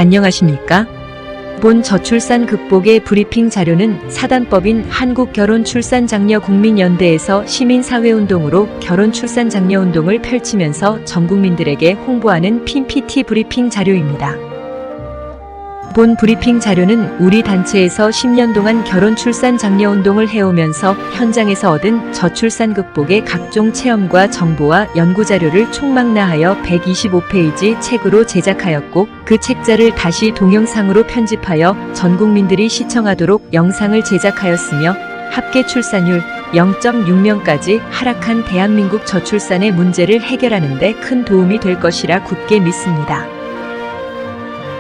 안녕하십니까? 본 저출산 극복의 브리핑 자료는 사단법인 한국결혼출산장려국민연대에서 시민사회운동으로 결혼출산장려운동을 펼치면서 전 국민들에게 홍보하는 PPT 브리핑 자료입니다. 본 브리핑 자료는 우리 단체에서 10년 동안 결혼출산장려운동을 해오면서 현장에서 얻은 저출산 극복의 각종 체험과 정보와 연구자료를 총망라하여 125페이지 책으로 제작하였고 그 책자를 다시 동영상으로 편집하여 전 국민들이 시청하도록 영상을 제작하였으며 합계 출산율 0.6명까지 하락한 대한민국 저출산의 문제를 해결하는 데 큰 도움이 될 것이라 굳게 믿습니다.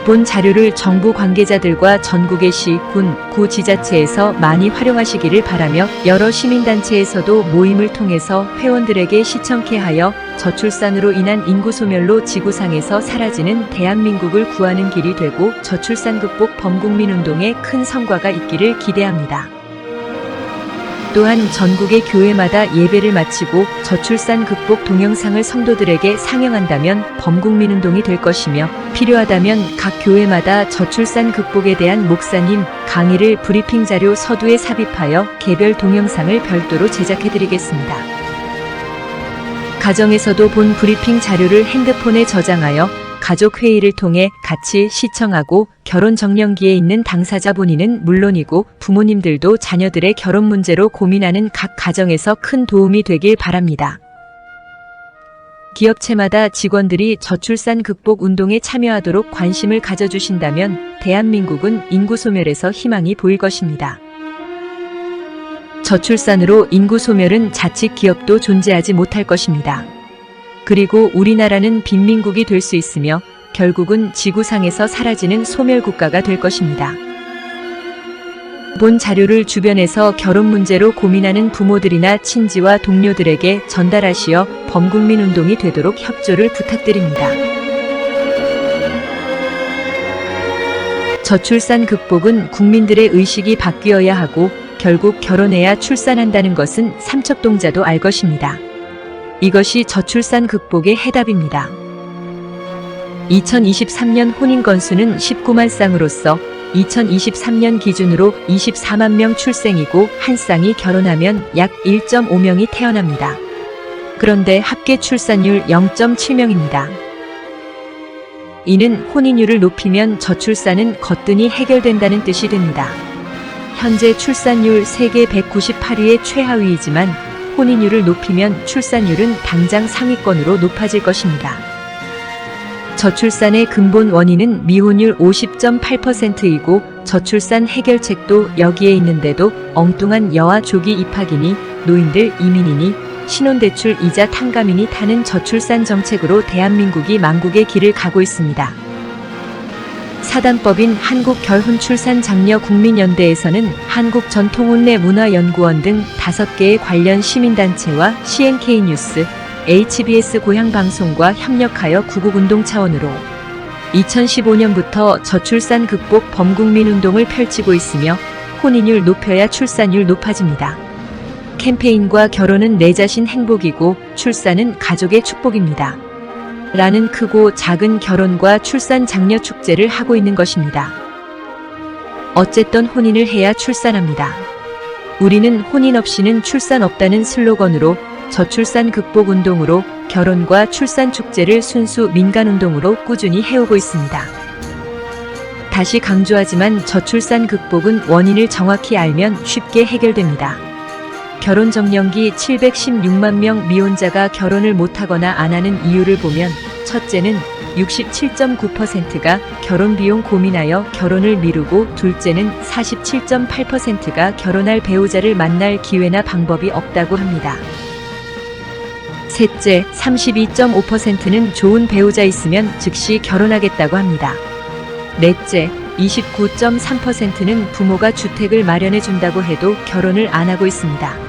본 자료를 정부 관계자들과 전국의 시, 군, 구 지자체에서 많이 활용하시기를 바라며 여러 시민단체에서도 모임을 통해서 회원들에게 시청케 하여 저출산으로 인한 인구 소멸로 지구상에서 사라지는 대한민국을 구하는 길이 되고 저출산 극복 범국민운동에 큰 성과가 있기를 기대합니다. 또한 전국의 교회마다 예배를 마치고 저출산 극복 동영상을 성도들에게 상영한다면 범국민운동이 될 것이며 필요하다면 각 교회마다 저출산 극복에 대한 목사님 강의를 브리핑 자료 서두에 삽입하여 개별 동영상을 별도로 제작해드리겠습니다. 가정에서도 본 브리핑 자료를 핸드폰에 저장하여 가족 회의를 통해 같이 시청하고 결혼 정년기에 있는 당사자 본인은 물론이고 부모님들도 자녀들의 결혼 문제로 고민하는 각 가정에서 큰 도움이 되길 바랍니다. 기업체마다 직원들이 저출산 극복 운동에 참여하도록 관심을 가져주신다면 대한민국은 인구 소멸에서 희망이 보일 것입니다. 저출산으로 인구 소멸은 자칫 기업도 존재하지 못할 것입니다. 그리고 우리나라는 빈민국이 될 수 있으며 결국은 지구상에서 사라지는 소멸국가가 될 것입니다. 본 자료를 주변에서 결혼 문제로 고민하는 부모들이나 친지와 동료들에게 전달하시어 범국민운동이 되도록 협조를 부탁드립니다. 저출산 극복은 국민들의 의식이 바뀌어야 하고 결국 결혼해야 출산한다는 것은 삼척동자도 알 것입니다. 이것이 저출산 극복의 해답입니다. 2023년 혼인 건수는 19만 쌍으로서 2023년 기준으로 24만 명 출생이고 한 쌍이 결혼하면 약 1.5명이 태어납니다. 그런데 합계 출산율 0.7명입니다. 이는 혼인율을 높이면 저출산은 거뜬히 해결된다는 뜻이 됩니다. 현재 출산율 세계 198위의 최하위이지만 혼인율을 높이면 출산율은 당장 상위권으로 높아질 것입니다. 저출산의 근본 원인은 미혼율 50.8%이고 저출산 해결책도 여기에 있는데도 엉뚱한 여아 조기 입학이니 노인들 이민이니 신혼대출 이자 탕감이니 타는 저출산 정책으로 대한민국이 망국의 길을 가고 있습니다. 사단법인 한국결혼출산장려국민연대에서는 한국전통혼례문화연구원 등 5개의 관련 시민단체와 CNK뉴스, HBS 고향방송과 협력하여 구국운동 차원으로 2015년부터 저출산 극복 범국민운동을 펼치고 있으며 혼인율 높여야 출산율 높아집니다. 캠페인과 결혼은 내 자신 행복이고 출산은 가족의 축복입니다. 라는 크고 작은 결혼과 출산 장려 축제를 하고 있는 것입니다. 어쨌든 혼인을 해야 출산합니다. 우리는 혼인 없이는 출산 없다는 슬로건으로 저출산 극복 운동으로 결혼과 출산 축제를 순수 민간운동으로 꾸준히 해오고 있습니다. 다시 강조하지만 저출산 극복은 원인을 정확히 알면 쉽게 해결됩니다. 결혼 정년기 716만 명 미혼자가 결혼을 못하거나 안 하는 이유를 보면 첫째는 67.9%가 결혼 비용 고민하여 결혼을 미루고 둘째는 47.8%가 결혼할 배우자를 만날 기회나 방법이 없다고 합니다. 셋째, 32.5%는 좋은 배우자 있으면 즉시 결혼하겠다고 합니다. 넷째, 29.3%는 부모가 주택을 마련해 준다고 해도 결혼을 안 하고 있습니다.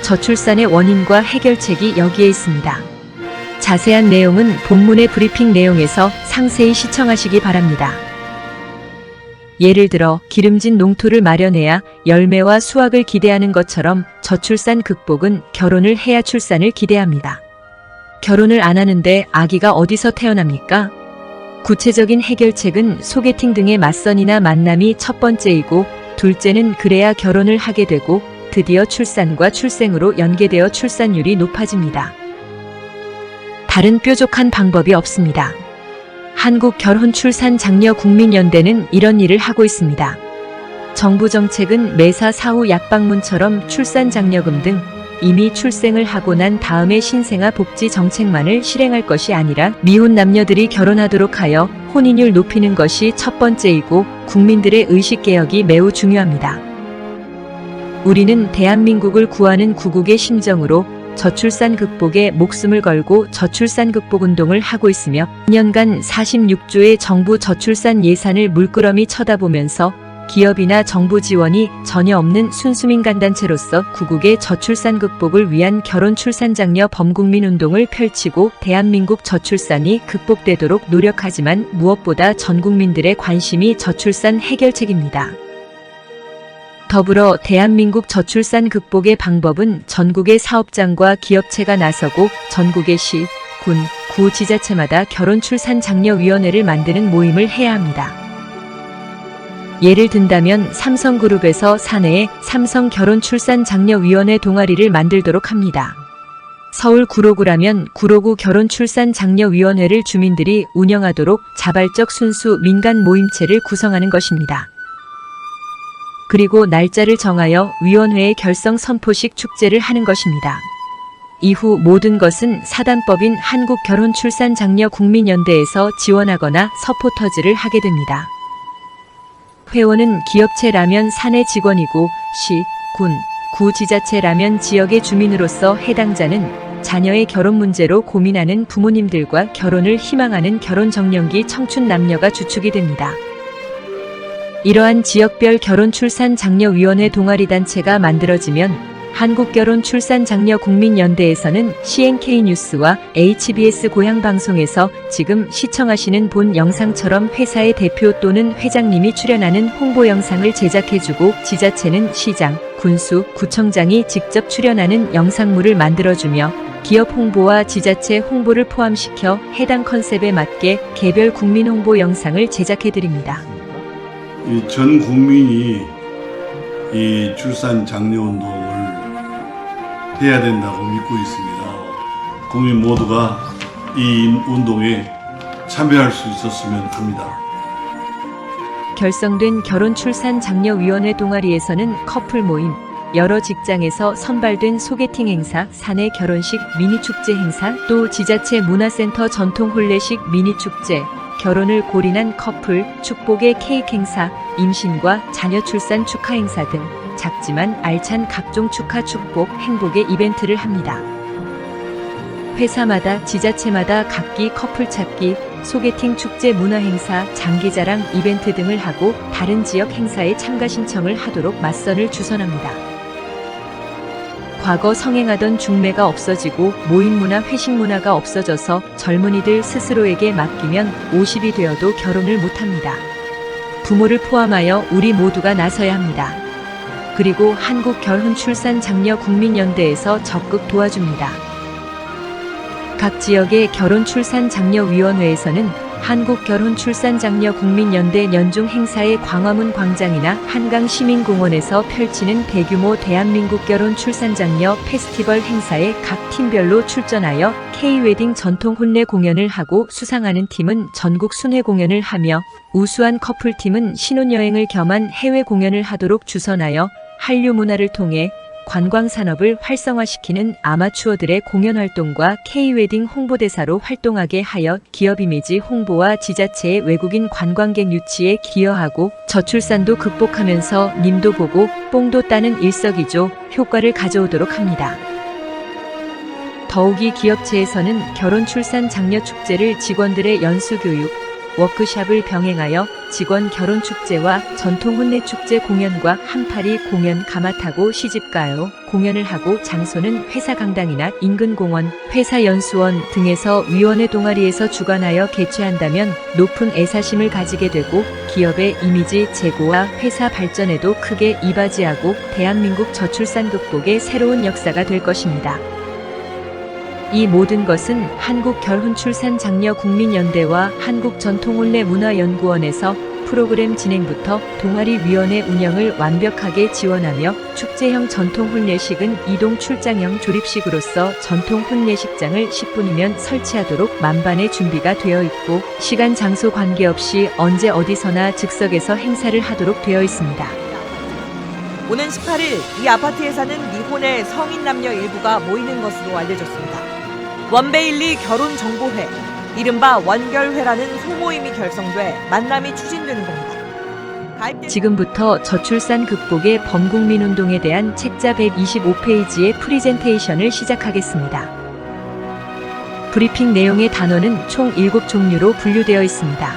저출산의 원인과 해결책이 여기에 있습니다. 자세한 내용은 본문의 브리핑 내용에서 상세히 시청하시기 바랍니다. 예를 들어 기름진 농토를 마련해야 열매와 수확을 기대하는 것처럼 저출산 극복은 결혼을 해야 출산을 기대합니다. 결혼을 안 하는데 아기가 어디서 태어납니까? 구체적인 해결책은 소개팅 등의 맞선이나 만남이 첫 번째이고, 둘째는 그래야 결혼을 하게 되고 드디어 출산과 출생으로 연계되어 출산율이 높아집니다. 다른 뾰족한 방법이 없습니다. 한국결혼출산장려국민연대는 이런 일을 하고 있습니다. 정부 정책은 매사 사후 약방문처럼 출산장려금 등 이미 출생을 하고 난 다음에 신생아 복지 정책만을 실행할 것이 아니라 미혼 남녀들이 결혼하도록 하여 혼인율 높이는 것이 첫 번째이고 국민들의 의식개혁이 매우 중요합니다. 우리는 대한민국을 구하는 구국의 심정으로 저출산 극복에 목숨을 걸고 저출산 극복 운동을 하고 있으며 2년간 46조의 정부 저출산 예산을 물끄러미 쳐다보면서 기업이나 정부 지원이 전혀 없는 순수민간단체로서 구국의 저출산 극복을 위한 결혼 출산 장려 범국민 운동을 펼치고 대한민국 저출산이 극복되도록 노력하지만 무엇보다 전 국민들의 관심이 저출산 해결책입니다. 더불어 대한민국 저출산 극복의 방법은 전국의 사업장과 기업체가 나서고 전국의 시, 군, 구 지자체마다 결혼 출산 장려위원회를 만드는 모임을 해야 합니다. 예를 든다면 삼성그룹에서 사내에 삼성결혼출산장려위원회 동아리를 만들도록 합니다. 서울 구로구라면 구로구 결혼출산장려위원회를 주민들이 운영하도록 자발적 순수 민간 모임체를 구성하는 것입니다. 그리고 날짜를 정하여 위원회의 결성 선포식 축제를 하는 것입니다. 이후 모든 것은 사단법인 한국결혼출산장려국민연대에서 지원하거나 서포터즈를 하게 됩니다. 회원은 기업체라면 사내 직원이고 시, 군, 구 지자체라면 지역의 주민으로서 해당자는 자녀의 결혼 문제로 고민하는 부모님들과 결혼을 희망하는 결혼정년기 청춘 남녀가 주축이 됩니다. 이러한 지역별 결혼출산장려위원회 동아리단체가 만들어지면 한국결혼출산장려국민연대에서는 CNK뉴스와 HBS 고향방송에서 지금 시청하시는 본 영상처럼 회사의 대표 또는 회장님이 출연하는 홍보 영상을 제작해주고 지자체는 시장, 군수, 구청장이 직접 출연하는 영상물을 만들어주며 기업 홍보와 지자체 홍보를 포함시켜 해당 컨셉에 맞게 개별 국민 홍보 영상을 제작해드립니다. 전 국민이 이 출산 장려 운동을 해야 된다고 믿고 있습니다. 국민 모두가 이 운동에 참여할 수 있었으면 합니다. 결성된 결혼출산장려위원회 동아리에서는 커플 모임, 여러 직장에서 선발된 소개팅 행사, 사내 결혼식, 미니축제 행사, 또 지자체 문화센터 전통혼례식 미니축제, 결혼을 골인한 커플, 축복의 케이크 행사, 임신과 자녀 출산 축하 행사 등 작지만 알찬 각종 축하 축복, 행복의 이벤트를 합니다. 회사마다 지자체마다 각기 커플 찾기, 소개팅 축제 문화행사, 장기자랑 이벤트 등을 하고 다른 지역 행사에 참가 신청을 하도록 맞선을 주선합니다. 과거 성행하던 중매가 없어지고 모임 문화, 회식 문화가 없어져서 젊은이들 스스로에게 맡기면 50이 되어도 결혼을 못합니다. 부모를 포함하여 우리 모두가 나서야 합니다. 그리고 한국결혼출산장려국민연대에서 적극 도와줍니다. 각 지역의 결혼출산장려위원회에서는 한국결혼출산장려국민연대 연중 행사의 광화문 광장이나 한강시민공원에서 펼치는 대규모 대한민국 결혼출산장려 페스티벌 행사에 각 팀별로 출전하여 K-웨딩 전통 혼례 공연을 하고 수상하는 팀은 전국 순회 공연을 하며 우수한 커플팀은 신혼여행을 겸한 해외 공연을 하도록 주선하여 한류 문화를 통해 관광산업을 활성화시키는 아마추어들의 공연 활동과 K-웨딩 홍보대사로 활동하게 하여 기업 이미지 홍보와 지자체의 외국인 관광객 유치에 기여하고 저출산도 극복하면서 님도 보고 뽕도 따는 일석이조 효과를 가져오도록 합니다. 더욱이 기업체에서는 결혼출산 장려축제를 직원들의 연수교육, 워크샵을 병행하여 직원 결혼축제와 전통혼례축제 공연과 한파리 공연, 가마타고 시집가요 공연을 하고 장소는 회사 강당이나 인근 공원, 회사 연수원 등에서 위원회 동아리에서 주관하여 개최한다면 높은 애사심을 가지게 되고 기업의 이미지 제고와 회사 발전에도 크게 이바지하고 대한민국 저출산 극복의 새로운 역사가 될 것입니다. 이 모든 것은 한국결혼출산장려국민연대와 한국전통혼례문화연구원에서 프로그램 진행부터 동아리위원회 운영을 완벽하게 지원하며 축제형 전통혼례식은 이동 출장형 조립식으로서 전통혼례식장을 10분이면 설치하도록 만반의 준비가 되어 있고 시간 장소 관계없이 언제 어디서나 즉석에서 행사를 하도록 되어 있습니다. 오는 18일 이 아파트에 사는 미혼의 성인 남녀 일부가 모이는 것으로 알려졌습니다. 원베일리 결혼정보회, 이른바 원결회라는 소모임이 결성돼 만남이 추진되는 겁니다. 지금부터 저출산 극복의 범국민운동에 대한 책자 125페이지의 프리젠테이션을 시작하겠습니다. 브리핑 내용의 단어는 총 7종류로 분류되어 있습니다.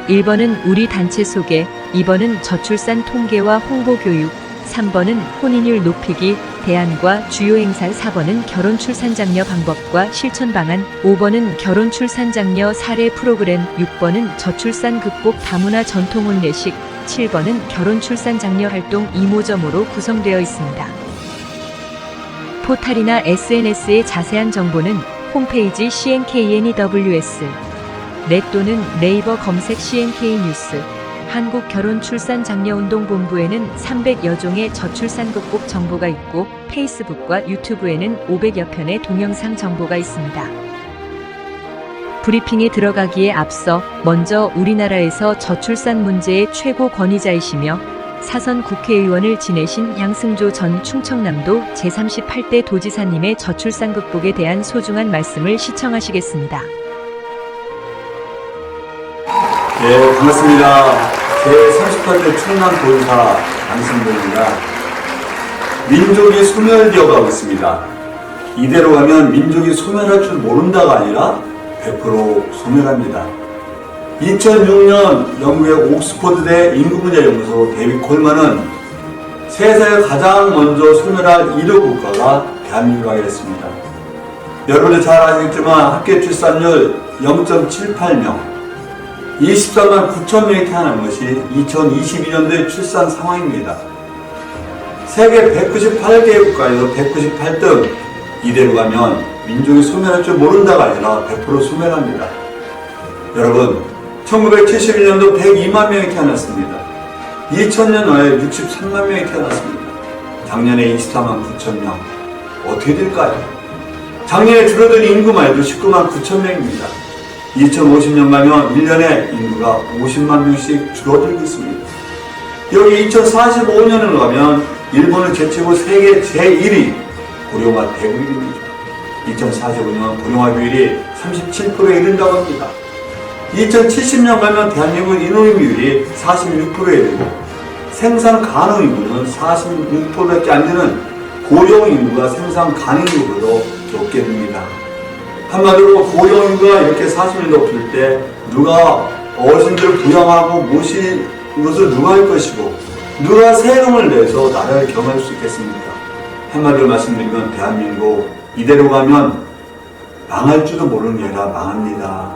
1번은 우리 단체 소개, 2번은 저출산 통계와 홍보 교육, 3번은 혼인율 높이기, 대안과 주요 행사, 4번은 결혼 출산 장려 방법과 실천 방안, 5번은 결혼 출산 장려 사례 프로그램, 6번은 저출산 극복 다문화 전통 혼례식, 7번은 결혼 출산 장려 활동 이모저모로 구성되어 있습니다. 포탈이나 SNS의 자세한 정보는 홈페이지 CNKNEWS, 넷 또는 네이버 검색 CNK 뉴스, 한국결혼출산장려운동본부에는 300여 종의 저출산 극복 정보가 있고 페이스북과 유튜브에는 500여 편의 동영상 정보가 있습니다. 브리핑에 들어가기에 앞서 먼저 우리나라에서 저출산 문제의 최고 권위자이시며 사선 국회의원을 지내신 양승조 전 충청남도 제38대 도지사님의 저출산 극복에 대한 소중한 말씀을 시청하시겠습니다. 네, 반갑습니다. 제38대 충남도지사 양승조입니다. 민족이 소멸되어가고 있습니다. 이대로 가면 민족이 소멸할 줄 모른다가 아니라 100% 소멸합니다. 2006년 영국의 옥스퍼드대 인구분야연구소 데이빗 콜만은 세상에 가장 먼저 소멸할 1호 국가가 대한민국이라고 했습니다. 여러분들 잘 아시겠지만 합계 출산율 0.78명, 24만 9천 명이 태어난 것이 2022년도의 출산 상황입니다. 세계 198개 국가에서 198등, 이대로 가면 민족이 소멸할 줄 모른다가 아니라 100% 소멸합니다. 여러분, 1971년도 102만 명이 태어났습니다. 2000년도에 63만 명이 태어났습니다. 작년에 24만 9천 명. 어떻게 될까요? 작년에 줄어든 인구만 해도 19만 9천 명입니다. 2050년 가면 1년에 인구가 50만 명씩 줄어들고 있습니다. 여기 2045년으로 가면 일본을 제치고 세계 제1위 고령화 대국입니다. 2045년 고령화 비율이 37%에 이른다고 합니다. 2070년 가면 대한민국 인구 비율이 46%에 이르고 생산 가능 인구는 46%밖에 안 되는 고령 인구가 생산 가능 인구보다 높게 됩니다. 한마디로 고령 인구가 이렇게 40이 높을 때 누가 어르신들을 부양하고 모실 것을 누가 할 것이고 누가 세금을 내서 나라를 경영할 수 있겠습니까? 한마디로 말씀드리면 대한민국 이대로 가면 망할 줄도 모르는 게 아니라 망합니다.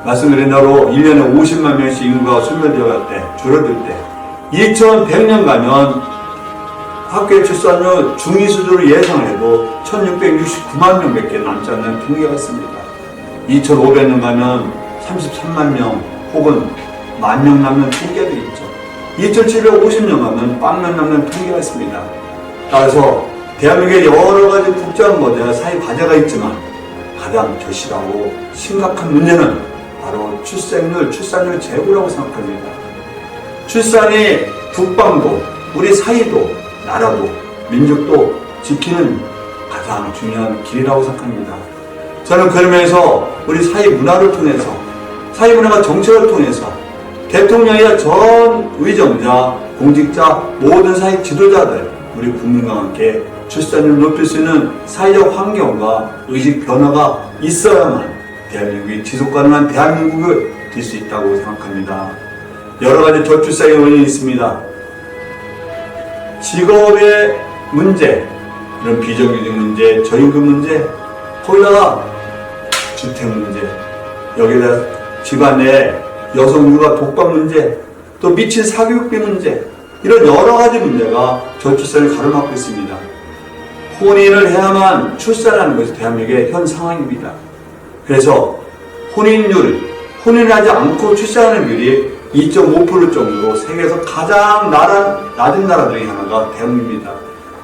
말씀드린 대로 1년에 50만 명씩 인구가 소멸되어 때, 줄어들 때 2100년 가면 학교 출산율 중위 수준으로 예상해도 1669만 명밖에 남지 않는 통계가 있습니다. 2500년 가면 33만 명 혹은 10,000명 남는 통계도 있죠. 2750년 가면 10,000명 남는 통계가 있습니다. 따라서 대한민국에 여러 가지 국제적 문제와 사회 과제가 있지만 가장 절실하고 심각한 문제는 바로 출산율 제고라고 생각합니다. 출산이 국방도, 우리 사회도, 나라도, 민족도 지키는 가장 중요한 길이라고 생각합니다. 저는 그러면서 우리 사회 문화를 통해서, 사회 문화가 정책을 통해서 대통령이나 전 의정자, 공직자, 모든 사회 지도자들, 우리 국민과 함께 출산율을 높일 수 있는 사회적 환경과 의식 변화가 있어야만 대한민국이 지속가능한 대한민국을 될 수 있다고 생각합니다. 여러 가지 저출산의 원인이 있습니다. 직업의 문제, 이런 비정규직 문제, 저임금 문제, 거기다가 주택 문제, 여기다 집안 내 여성 육아 독박 문제, 또 미친 사교육비 문제, 이런 여러 가지 문제가 저출산을 가로막고 있습니다. 혼인을 해야만 출산하는 것이 대한민국의 현 상황입니다. 그래서 혼인을 하지 않고 출산하는 비율이 2.5% 정도로 세계에서 가장 낮은 나라 중에 하나가 대한민국입니다.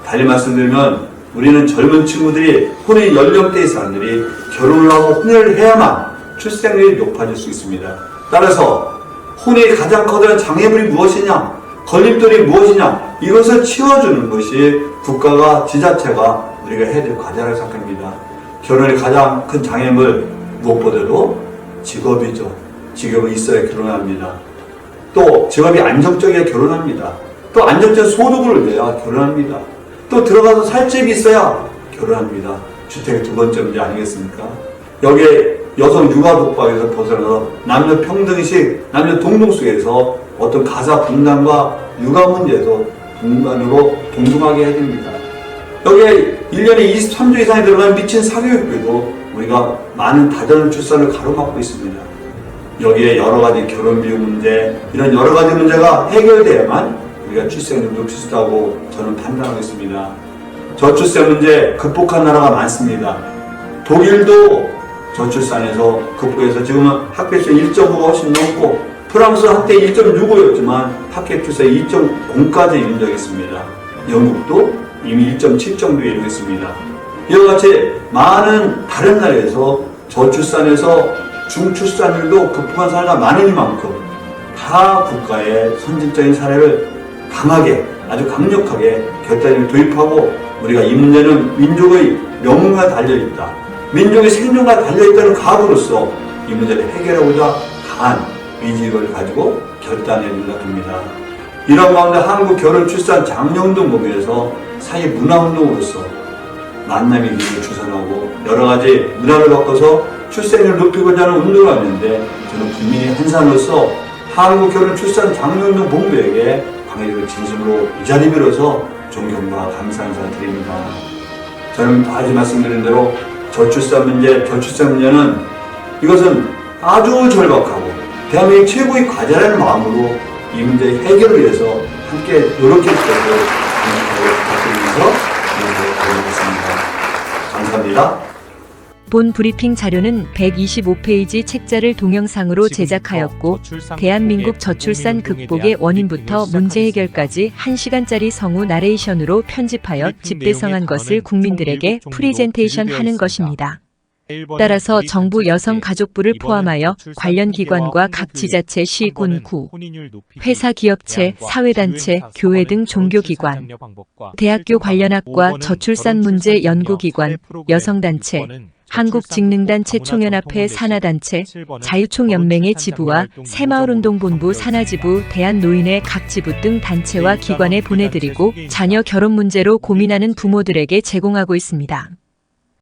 달리 말씀드리면 우리는 젊은 친구들이 혼인 연령대의 사람들이 결혼을 하고 혼인을 해야만 출생률이 높아질 수 있습니다. 따라서 혼인의 가장 커다란 장애물이 무엇이냐, 걸림돌이 무엇이냐, 이것을 치워주는 것이 국가가 지자체가 우리가 해야 될 과제라고 생각합니다. 결혼의 가장 큰 장애물 무엇보다도 직업이죠. 직업이 있어야 결혼합니다. 또 직업이 안정적이어야 결혼합니다. 또 안정적인 소득을 내야 결혼합니다. 또 들어가서 살 집이 있어야 결혼합니다. 주택의 두 번째 문제 아니겠습니까? 여기에 여성 육아 독박에서 벗어나서 남녀 평등식, 남녀 동등 속에서 어떤 가사 분담과 육아 문제에서 동등하게 해야 됩니다. 여기에 1년에 23주 이상이 들어가는 미친 사교육비도 우리가 많은 다자녀 출산을 가로막고 있습니다. 여기에 여러 가지 결혼 비용 문제, 이런 여러 가지 문제가 해결돼야만 우리가 출생률을 높일 수 있다고 저는 판단하고 있습니다. 저출생 문제 극복한 나라가 많습니다. 독일도 저출산에서 극복해서 지금은 학계출 1.5가 훨씬 넘고, 프랑스 한때 1.65였지만 학계출산 2.0까지 이룬 적이 있습니다. 영국도 이미 1.7 정도에 이르고 있습니다. 이와 같이 많은 다른 나라에서 저출산에서 중출산율도 극복한 사례가 많으니만큼 다 국가의 선진적인 사례를 강하게, 아주 강력하게 결단을 도입하고, 우리가 이 문제는 민족의 명예가 달려있다, 민족의 생존과 달려있다는 각오로서 이 문제를 해결하고자 강한 의지를 가지고 결단해야 된다고 합니다. 이런 가운데 한국 결혼 출산 장려운동 법인에서 사회 문화운동으로서 만남의 기회를 주선하고 여러 가지 문화를 바꿔서 출생률을 높이고자 하는 운동을 하는데, 저는 국민의 한 사람으로서 한국 결혼 출산 장려운동 본부에게 강의를 진심으로 이 자리 빌어서 존경과 감사 인사 드립니다. 저는 다시 말씀드린 대로 저출산 문제는 이것은 아주 절박하고 대한민국 최고의 과제라는 마음으로 이 문제 해결을 위해서 함께 노력해 주시고 부탁드리면서 인사드리겠습니다. 감사합니다. 본 브리핑 자료는 125페이지 책자를 동영상으로 제작하였고, 대한민국 저출산 극복의 원인부터 문제 해결까지 1시간짜리 성우 나레이션으로 편집하여 집대성한 것을 국민들에게 프리젠테이션 하는 것입니다. 따라서 정부 여성가족부를 포함하여 관련 기관과 각 지자체, 시, 군, 구, 회사, 기업체, 사회단체, 교회 등 종교기관, 대학교 관련 학과, 저출산 문제 연구기관, 여성단체, 한국직능단체 총연합회 산하단체, 자유총연맹의 지부와 새마을운동본부 산하지부, 대한노인의 각 지부 등 단체와 기관에 보내드리고 자녀 결혼 문제로 고민하는 부모들에게 제공하고 있습니다.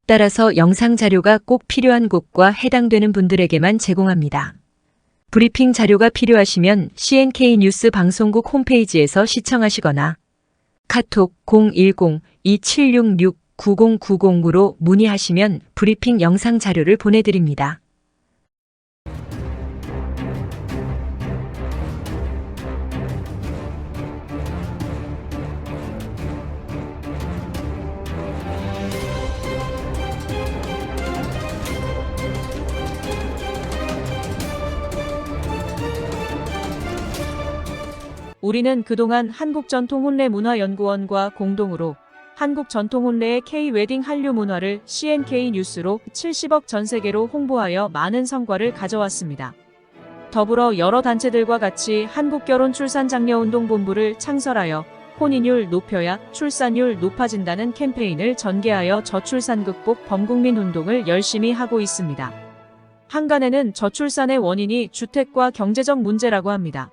따라서 영상 자료가 꼭 필요한 곳과 해당되는 분들에게만 제공합니다. 브리핑 자료가 필요하시면 CNK 뉴스 방송국 홈페이지에서 시청하시거나 카톡 010-2766-9090으로 문의하시면 브리핑 영상 자료를 보내드립니다. 우리는 그동안 한국전통혼례문화연구원과 공동으로 한국전통혼례의 K-웨딩 한류 문화를 CNK 뉴스로 70억 전 세계로 홍보하여 많은 성과를 가져왔습니다. 더불어 여러 단체들과 같이 한국결혼출산장려운동본부를 창설하여 혼인율 높여야 출산율 높아진다는 캠페인을 전개하여 저출산 극복 범국민 운동을 열심히 하고 있습니다. 한간에는 저출산의 원인이 주택과 경제적 문제라고 합니다.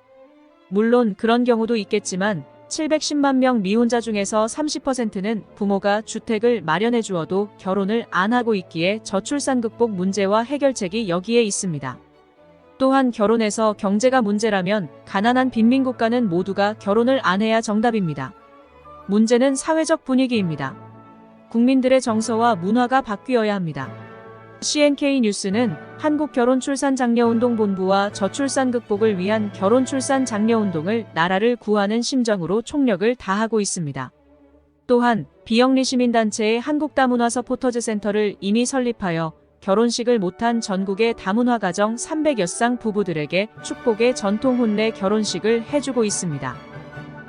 물론 그런 경우도 있겠지만 710만 명 미혼자 중에서 30%는 부모가 주택을 마련해 주어도 결혼을 안 하고 있기에 저출산 극복 문제와 해결책이 여기에 있습니다. 또한 결혼해서 경제가 문제라면 가난한 빈민국가는 모두가 결혼을 안 해야 정답입니다. 문제는 사회적 분위기입니다. 국민들의 정서와 문화가 바뀌어야 합니다. CNK 뉴스는 한국결혼출산장려운동본부와 저출산 극복을 위한 결혼출산 장려운동을 나라를 구하는 심정으로 총력을 다하고 있습니다. 또한 비영리 시민단체의 한국다문화 서포터즈 센터를 이미 설립하여 결혼식을 못한 전국의 다문화 가정 300여 쌍 부부들에게 축복의 전통 혼례 결혼식을 해주고 있습니다.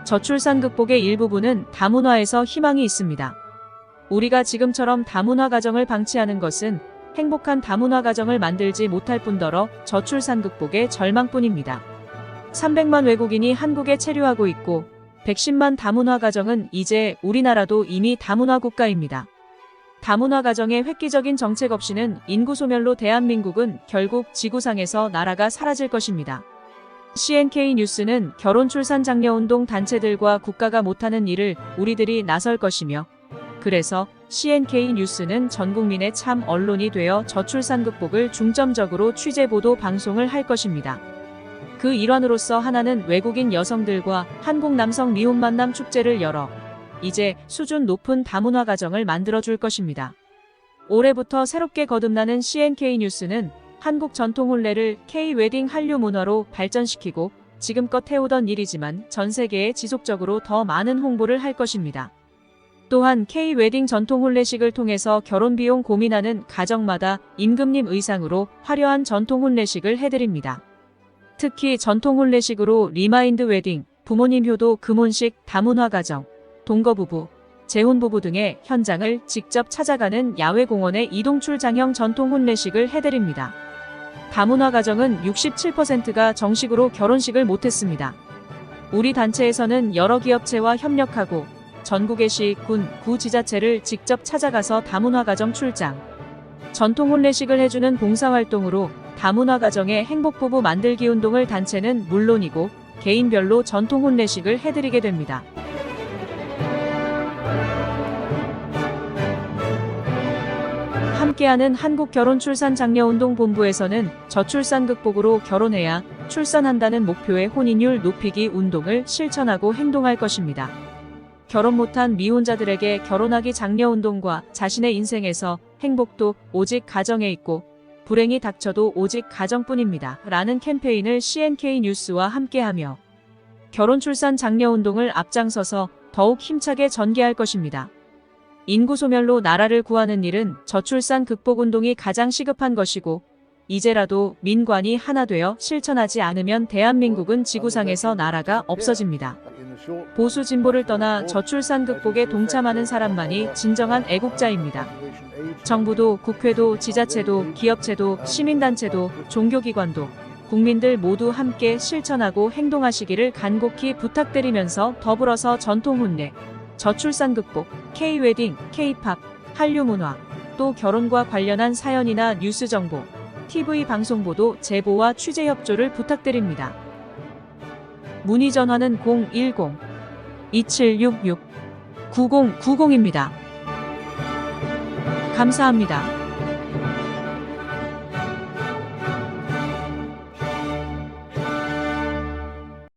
저출산 극복의 일부분은 다문화에서 희망이 있습니다. 우리가 지금처럼 다문화 가정을 방치하는 것은 행복한 다문화 가정을 만들지 못할 뿐더러 저출산 극복의 절망뿐입니다. 300만 외국인이 한국에 체류하고 있고 110만 다문화 가정은 이제 우리나라도 이미 다문화 국가입니다. 다문화 가정의 획기적인 정책 없이는 인구 소멸로 대한민국은 결국 지구상에서 나라가 사라질 것입니다. CNK 뉴스는 결혼 출산 장려 운동 단체들과 국가가 못하는 일을 우리들이 나설 것이며, 그래서 CNK 뉴스는 전 국민의 참 언론이 되어 저출산 극복을 중점적으로 취재 보도 방송을 할 것입니다. 그 일환으로서 하나는 외국인 여성들과 한국 남성 미혼 만남 축제를 열어 이제 수준 높은 다문화 가정을 만들어줄 것입니다. 올해부터 새롭게 거듭나는 CNK 뉴스는 한국 전통 혼례를 K-웨딩 한류 문화로 발전시키고 지금껏 해오던 일이지만 전 세계에 지속적으로 더 많은 홍보를 할 것입니다. 또한 K-웨딩 전통 혼례식을 통해서 결혼 비용 고민하는 가정마다 임금님 의상으로 화려한 전통 혼례식을 해드립니다. 특히 전통 혼례식으로 리마인드 웨딩, 부모님 효도 금혼식, 다문화 가정, 동거부부, 재혼부부 등의 현장을 직접 찾아가는 야외공원의 이동출장형 전통 혼례식을 해드립니다. 다문화 가정은 67%가 정식으로 결혼식을 못했습니다. 우리 단체에서는 여러 기업체와 협력하고 전국의 시, 군, 구 지자체를 직접 찾아가서 다문화 가정 출장, 전통 혼례식을 해주는 봉사활동으로 다문화 가정의 행복부부 만들기 운동을 단체는 물론이고 개인별로 전통 혼례식을 해드리게 됩니다. 함께하는 한국결혼출산장려운동본부에서는 저출산 극복으로 결혼해야 출산한다는 목표의 혼인율 높이기 운동을 실천하고 행동할 것입니다. 결혼 못한 미혼자들에게 결혼하기 장려운동과 자신의 인생에서 행복도 오직 가정에 있고 불행이 닥쳐도 오직 가정뿐입니다. 라는 캠페인을 CNK 뉴스와 함께하며 결혼출산 장려운동을 앞장서서 더욱 힘차게 전개할 것입니다. 인구 소멸로 나라를 구하는 일은 저출산 극복 운동이 가장 시급한 것이고, 이제라도 민관이 하나 되어 실천하지 않으면 대한민국은 지구상에서 나라가 없어집니다. 보수 진보를 떠나 저출산 극복에 동참하는 사람만이 진정한 애국자입니다. 정부도, 국회도, 지자체도, 기업체도, 시민단체도, 종교기관도 국민들 모두 함께 실천하고 행동하시기를 간곡히 부탁드리면서 더불어서 전통 혼례, 저출산 극복, K-웨딩, K-팝, 한류 문화, 또 결혼과 관련한 사연이나 뉴스 정보, TV 방송 보도 제보와 취재 협조를 부탁드립니다. 문의 전화는 010-2766-9090입니다. 감사합니다.